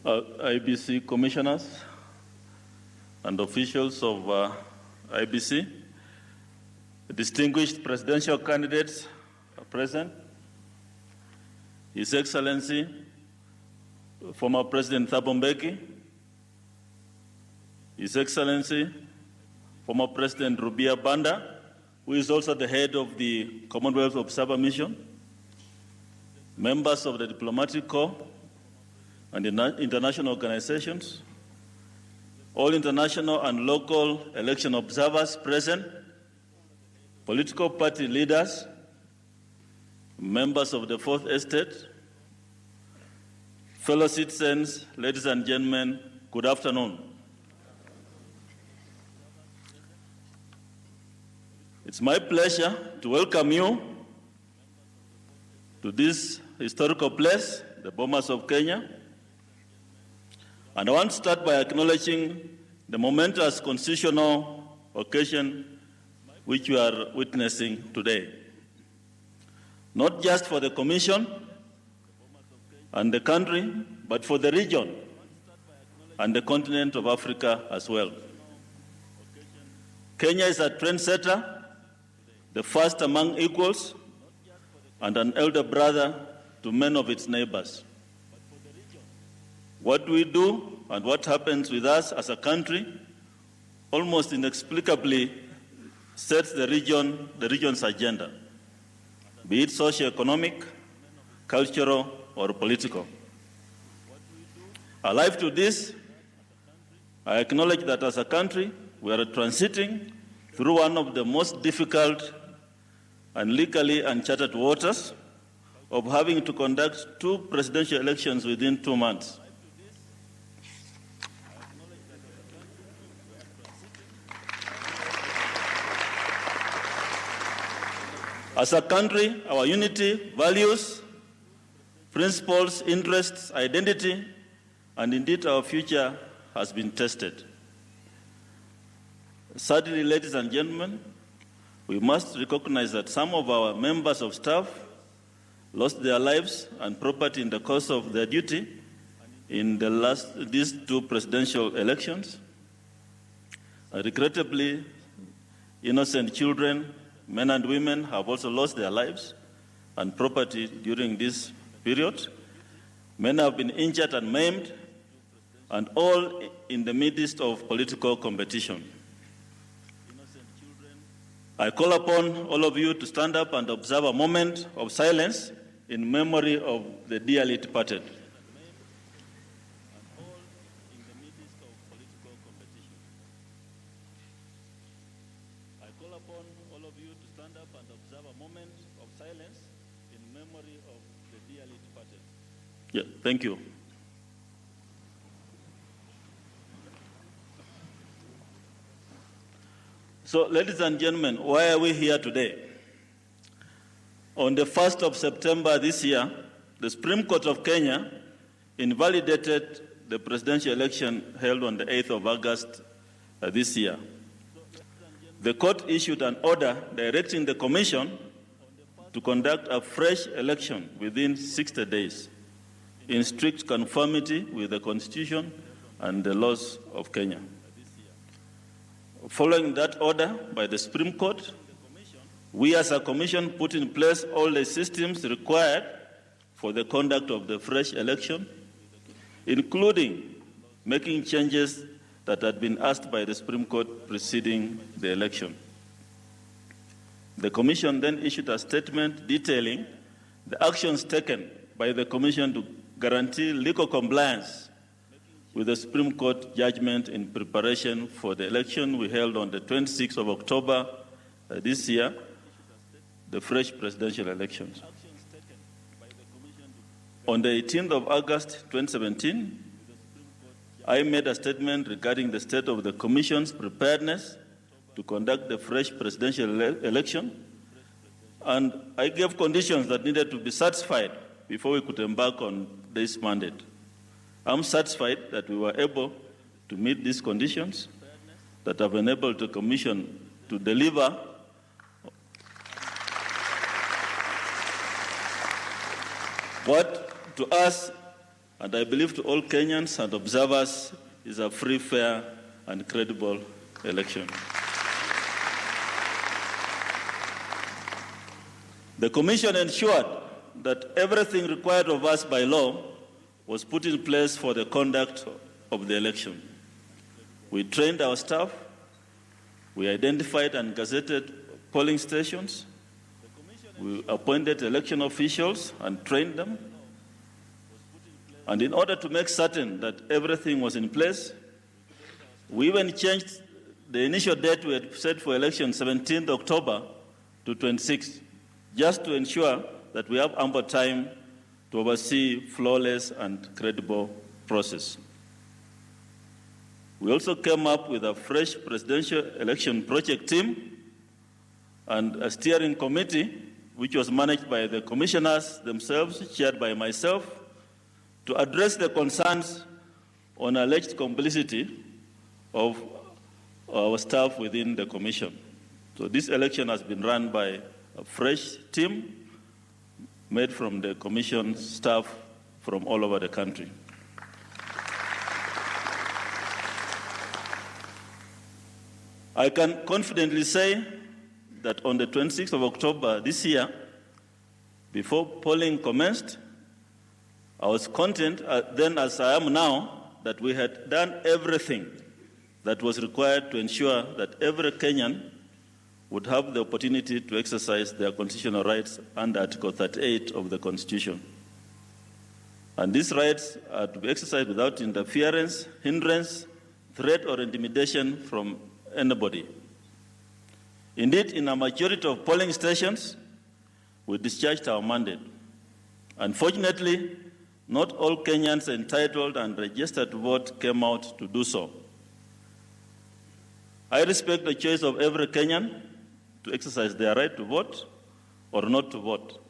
IBC commissioners and officials of IBC, distinguished presidential candidates are present, His Excellency, former President Thabo Mbeki, His Excellency, former President Rubia Banda, who is also the head of the Commonwealth Observer Mission, members of the Diplomatic Corps and international organizations, all international and local election observers present, political party leaders, members of the Fourth Estate, fellow citizens, ladies and gentlemen, good afternoon. It's my pleasure to welcome you to this historical place, the Bomas of Kenya. And I want to start by acknowledging the momentous constitutional occasion which we are witnessing today. Not just for the Commission and the country, but for the region and the continent of Africa as well. Kenya is a trendsetter, the first among equals, and an elder brother to many of its neighbors. What we do and what happens with us as a country almost inexplicably sets the region's agenda, be it socio-economic, cultural, or political. Alive to this, I acknowledge that as a country, we are transiting through one of the most difficult and legally uncharted waters of having to conduct 2 presidential elections within 2 months. As a country, our unity, values, principles, interests, identity, and indeed our future has been tested. Sadly, ladies and gentlemen, we must recognize that some of our members of staff lost their lives and property in the course of their duty in these 2 presidential elections. Regrettably, innocent children, men and women have also lost their lives and property during this period. Many have been injured and maimed, and all in the midst of political competition. I call upon all of you to stand up and observe a moment of silence in memory of the dearly departed. I call upon all of you to stand up and observe a moment of silence in memory of the dearly departed. Yeah, thank you. So, ladies and gentlemen, why are we here today? On the 1st of September this year, the Supreme Court of Kenya invalidated the presidential election held on the 8th of August this year. The court issued an order directing the Commission to conduct a fresh election within 60 days in strict conformity with the Constitution and the laws of Kenya. Following that order by the Supreme Court, we as a Commission put in place all the systems required for the conduct of the fresh election, including making changes that had been asked by the Supreme Court preceding the election. The Commission then issued a statement detailing the actions taken by the Commission to guarantee legal compliance with the Supreme Court judgment in preparation for the election we held on the 26th of October this year, the fresh presidential elections. On the 18th of August 2017, I made a statement regarding the state of the Commission's preparedness to conduct the fresh presidential election, and I gave conditions that needed to be satisfied before we could embark on this mandate. I'm satisfied that we were able to meet these conditions that have enabled the Commission to deliver what to us and I believe to all Kenyans and observers, is a free, fair, and credible election. The Commission ensured that everything required of us by law was put in place for the conduct of the election. We trained our staff, we identified and gazetted polling stations, we appointed election officials and trained them, and in order to make certain that everything was in place, we even changed the initial date we had set for election, 17th October, to 26th, just to ensure that we have ample time to oversee flawless and credible process. We also came up with a fresh presidential election project team and a steering committee, which was managed by the commissioners themselves, chaired by myself, to address the concerns on alleged complicity of our staff within the commission. So this election has been run by a fresh team made from the commission staff from all over the country. I can confidently say that on the 26th of October this year, before polling commenced, I was content then as I am now that we had done everything that was required to ensure that every Kenyan would have the opportunity to exercise their constitutional rights under Article 38 of the Constitution. And these rights are to be exercised without interference, hindrance, threat, or intimidation from anybody. Indeed, in a majority of polling stations, we discharged our mandate. Unfortunately, not all Kenyans entitled and registered to vote came out to do so. I respect the choice of every Kenyan to exercise their right to vote or not to vote.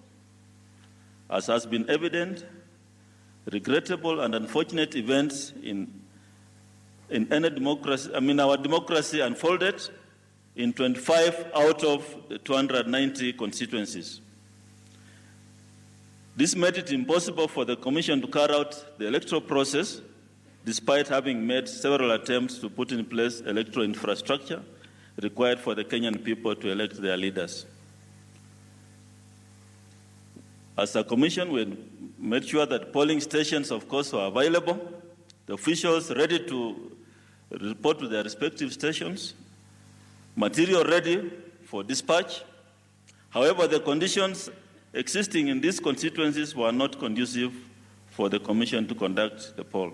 As has been evident, regrettable and unfortunate events in any democracy, our democracy unfolded in 25 out of the 290 constituencies. This made it impossible for the Commission to carry out the electoral process, despite having made several attempts to put in place electoral infrastructure required for the Kenyan people to elect their leaders. As a Commission, we made sure that polling stations, of course, were available, the officials ready to report to their respective stations, material ready for dispatch. However, the conditions existing in these constituencies were not conducive for the Commission to conduct the poll.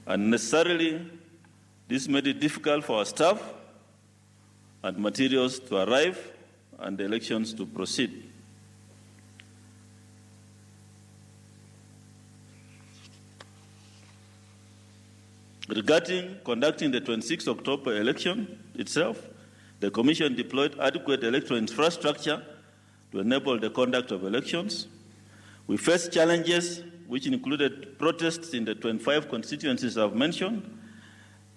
And necessarily, this made it difficult for our staff and materials to arrive and the elections to proceed. Regarding conducting the 26th October election itself, the Commission deployed adequate electoral infrastructure to enable the conduct of elections. We faced challenges which included protests in the 25 constituencies I've mentioned.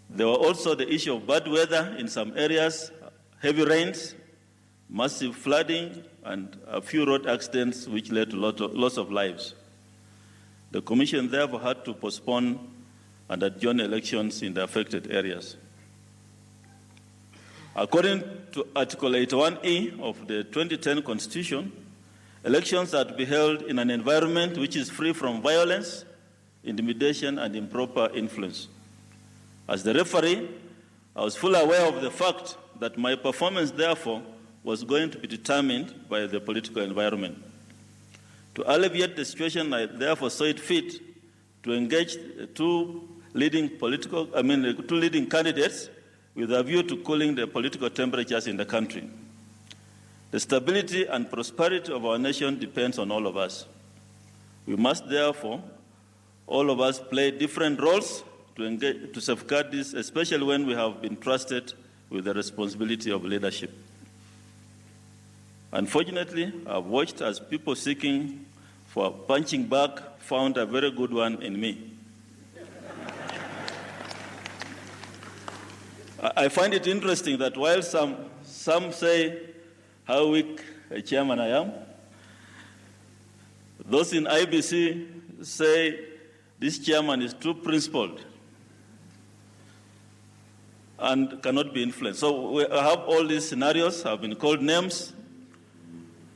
There were also the issue of bad weather in some areas, heavy rains, massive flooding, and a few road accidents which led to loss of lives. The Commission therefore had to postpone and adjourn elections in the affected areas. According to Article 81E of the 2010 Constitution, elections are to be held in an environment which is free from violence, intimidation, and improper influence. As the referee, I was fully aware of the fact that my performance, therefore, was going to be determined by the political environment. To alleviate the situation, I therefore saw it fit to engage two leading candidates with a view to cooling the political temperatures in the country. The stability and prosperity of our nation depends on all of us. We must therefore, all of us, play different roles to safeguard this, especially when we have been trusted with the responsibility of leadership. Unfortunately, I've watched as people seeking for a punching bag found a very good one in me. I find it interesting that while some say how weak a chairman I am, those in IBC say this chairman is too principled and cannot be influenced. So we have all these scenarios, have been called names,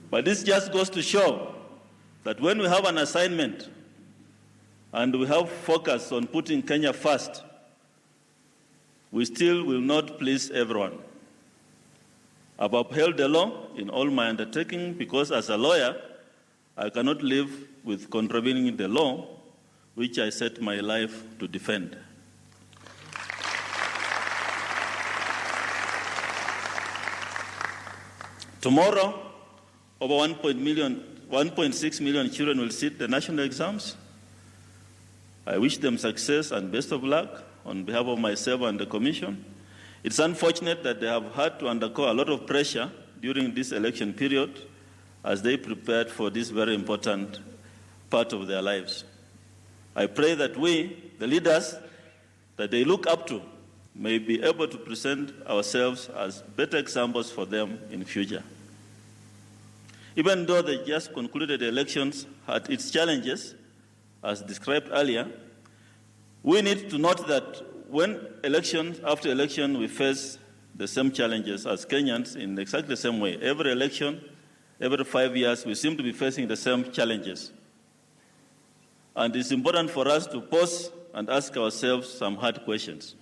but this just goes to show that when we have an assignment and we have focus on putting Kenya first, we still will not please everyone. I've upheld the law in all my undertaking because as a lawyer, I cannot live with contravening the law which I set my life to defend. Tomorrow, over 1.6 million children will sit the national exams. I wish them success and best of luck on behalf of myself and the Commission. It's unfortunate that they have had to undergo a lot of pressure during this election period as they prepared for this very important part of their lives. I pray that we, the leaders that they look up to, may be able to present ourselves as better examples for them in future. Even though the just concluded elections had its challenges, as described earlier, we need to note that when after election, we face the same challenges as Kenyans in exactly the same way. Every election, every 5 years, we seem to be facing the same challenges. And it's important for us to pause and ask ourselves some hard questions.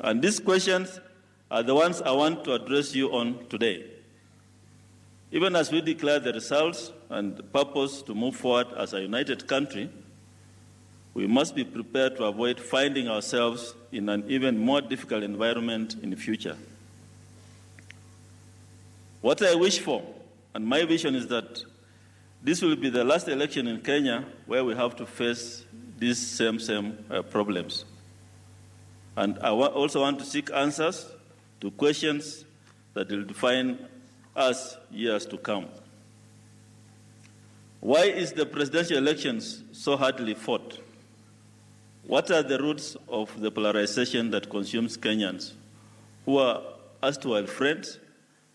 And these questions are the ones I want to address you on today. Even as we declare the results and the purpose to move forward as a united country, we must be prepared to avoid finding ourselves in an even more difficult environment in the future. What I wish for, and my vision, is that this will be the last election in Kenya where we have to face these same problems. And I also want to seek answers to questions that will define us years to come. Why is the presidential elections so hardly fought? What are the roots of the polarization that consumes Kenyans who are erstwhile friends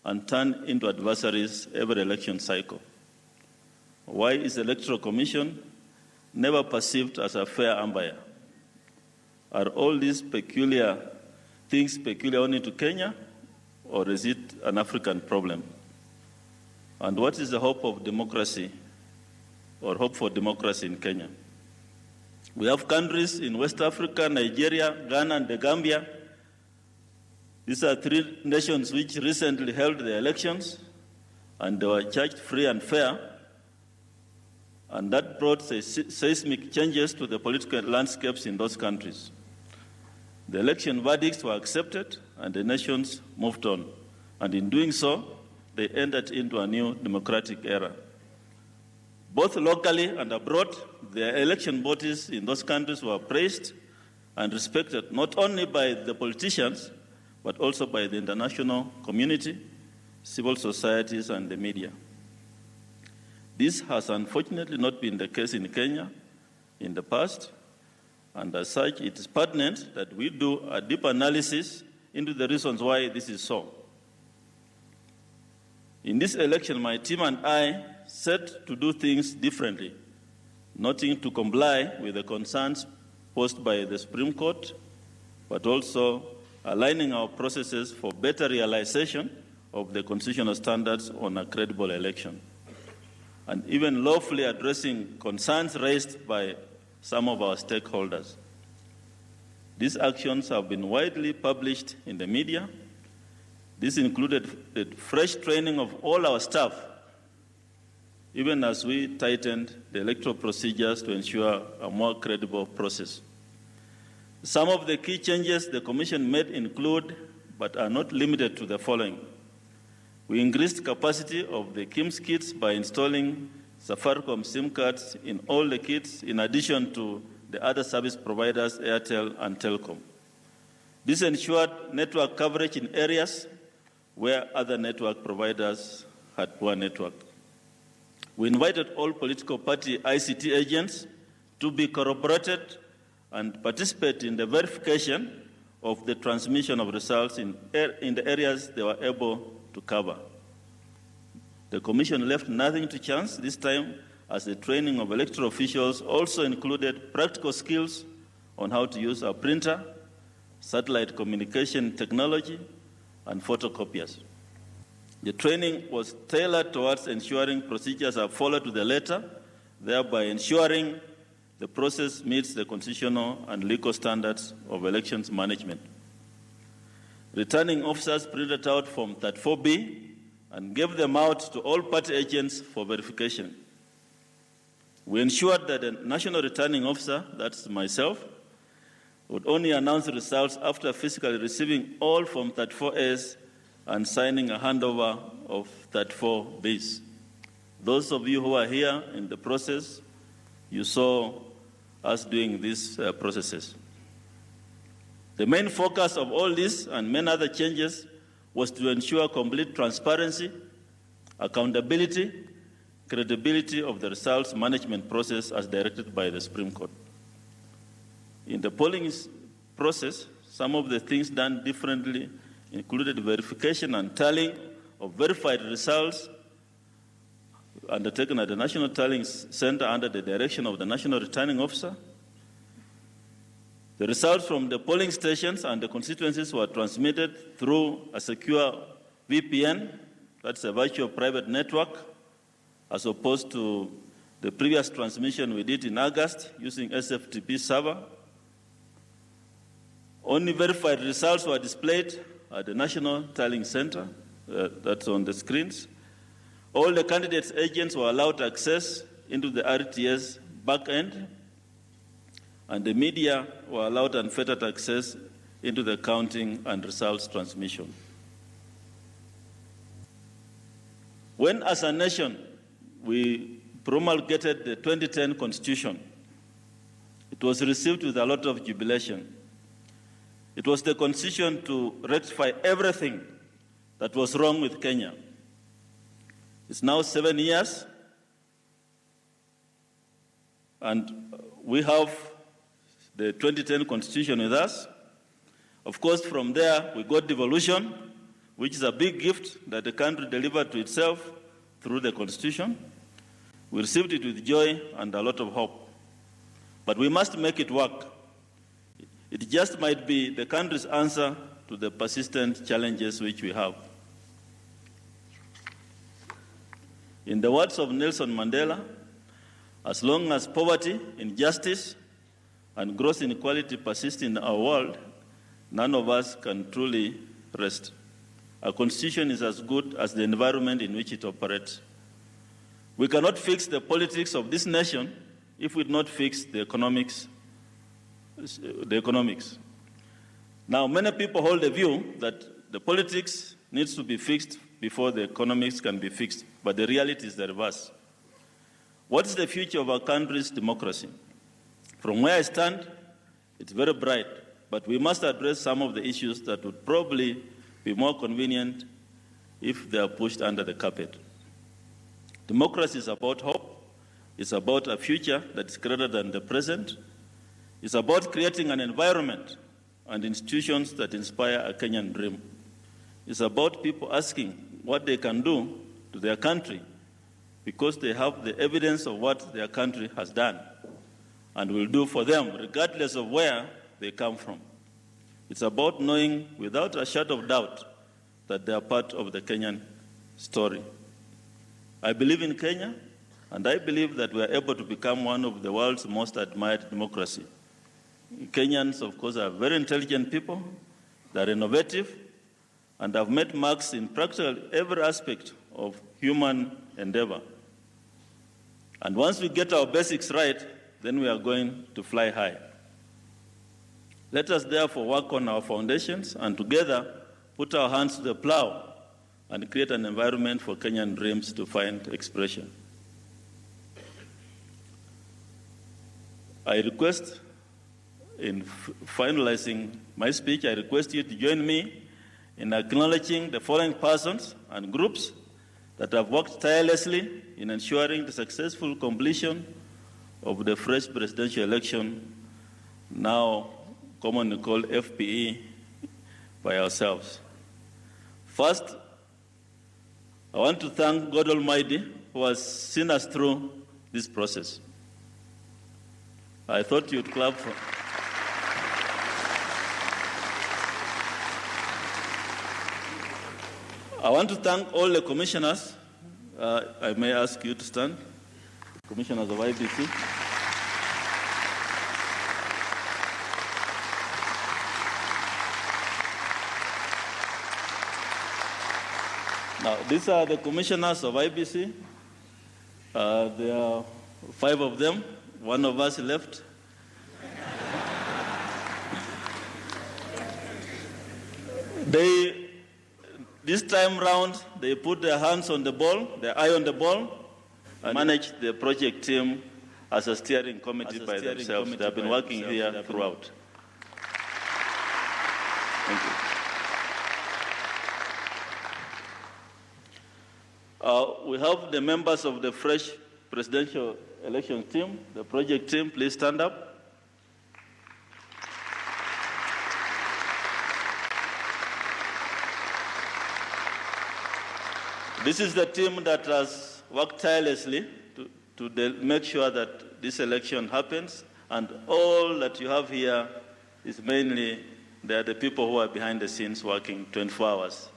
and turn into adversaries every election cycle? Why is the Electoral Commission never perceived as a fair umpire? Are all these peculiar things peculiar only to Kenya, or is it an African problem? And what is the hope of democracy, or hope for democracy in Kenya? We have countries in West Africa, Nigeria, Ghana, and the Gambia. These are three nations which recently held their elections, and they were judged free and fair, and that brought seismic changes to the political landscapes in those countries. The election verdicts were accepted, and the nations moved on. And in doing so, they entered into a new democratic era. Both locally and abroad, the election bodies in those countries were praised and respected, not only by the politicians, but also by the international community, civil societies, and the media. This has unfortunately not been the case in Kenya in the past, and as such, it is pertinent that we do a deep analysis into the reasons why this is so. In this election, my team and I set to do things differently, not to comply with the concerns posed by the Supreme Court, but also aligning our processes for better realization of the constitutional standards on a credible election, and even lawfully addressing concerns raised by some of our stakeholders. These actions have been widely published in the media. This included the fresh training of all our staff, even as we tightened the electoral procedures to ensure a more credible process. Some of the key changes the Commission made include, but are not limited to, the following. We increased capacity of the KIMS kits by installing Safaricom SIM cards in all the kits, in addition to the other service providers, Airtel and Telcom. This ensured network coverage in areas where other network providers had poor network. We invited all political party ICT agents to be corroborated and participate in the verification of the transmission of results in the areas they were able to cover. The Commission left nothing to chance this time as the training of electoral officials also included practical skills on how to use a printer, satellite communication technology, and photocopiers. The training was tailored towards ensuring procedures are followed to the letter, thereby ensuring the process meets the constitutional and legal standards of elections management. Returning officers printed out Form 34B and gave them out to all party agents for verification. We ensured that the national returning officer, that's myself, would only announce the results after physically receiving all Form 34As and signing a handover of 34Bs. Those of you who are here in the process, you saw us doing these processes. The main focus of all this and many other changes was to ensure complete transparency, accountability, credibility of the results management process as directed by the Supreme Court. In the polling process, some of the things done differently included verification and tallying of verified results undertaken at the National Tallying Center under the direction of the National Returning Officer. The results from the polling stations and the constituencies were transmitted through a secure VPN, that's a virtual private network, as opposed to the previous transmission we did in August using SFTP server. Only verified results were displayed at the National Tallying Center, that's on the screens. All the candidates' agents were allowed access into the RTS backend, and the media were allowed unfettered access into the counting and results transmission. When, as a nation, we promulgated the 2010 Constitution, it was received with a lot of jubilation. It was the Constitution to rectify everything that was wrong with Kenya. It's now 7 years, and we have the 2010 Constitution with us. Of course, from there, we got devolution, which is a big gift that the country delivered to itself through the Constitution. We received it with joy and a lot of hope. But we must make it work. It just might be the country's answer to the persistent challenges which we have. In the words of Nelson Mandela, as long as poverty, injustice, and gross inequality persist in our world, none of us can truly rest. Our constitution is as good as the environment in which it operates. We cannot fix the politics of this nation if we do not fix the economics. Now, many people hold the view that the politics needs to be fixed before the economics can be fixed, but the reality is the reverse. What is the future of our country's democracy? From where I stand, it's very bright, but we must address some of the issues that would probably be more convenient if they are pushed under the carpet. Democracy is about hope. It's about a future that is greater than the present. It's about creating an environment and institutions that inspire a Kenyan dream. It's about people asking what they can do to their country because they have the evidence of what their country has done and will do for them, regardless of where they come from. It's about knowing without a shadow of doubt that they are part of the Kenyan story. I believe in Kenya, and I believe that we are able to become one of the world's most admired democracies. Kenyans, of course, are very intelligent people, they're innovative, and have made marks in practically every aspect of human endeavor. And once we get our basics right, then we are going to fly high. Let us therefore work on our foundations and together put our hands to the plow and create an environment for Kenyan dreams to find expression. I request, in finalizing my speech, I request you to join me in acknowledging the following persons and groups that have worked tirelessly in ensuring the successful completion of the fresh presidential election, now commonly called FPE by ourselves. First, I want to thank God Almighty who has seen us through this process. I thought you'd clap for. I want to thank all the commissioners. I may ask you to stand. Commissioners of IBC. Now, these are the commissioners of IBC. There are 5 of them. One of us left. This time round, they put their hands on the ball, their eye on the ball, and manage the project team as a steering committee by themselves. They have been working here throughout. Thank you. We have the members of the fresh presidential election team, the project team. Please stand up. This is the team that has worked tirelessly to make sure that this election happens, and all that you have here is mainly they are the people who are behind the scenes working 24 hours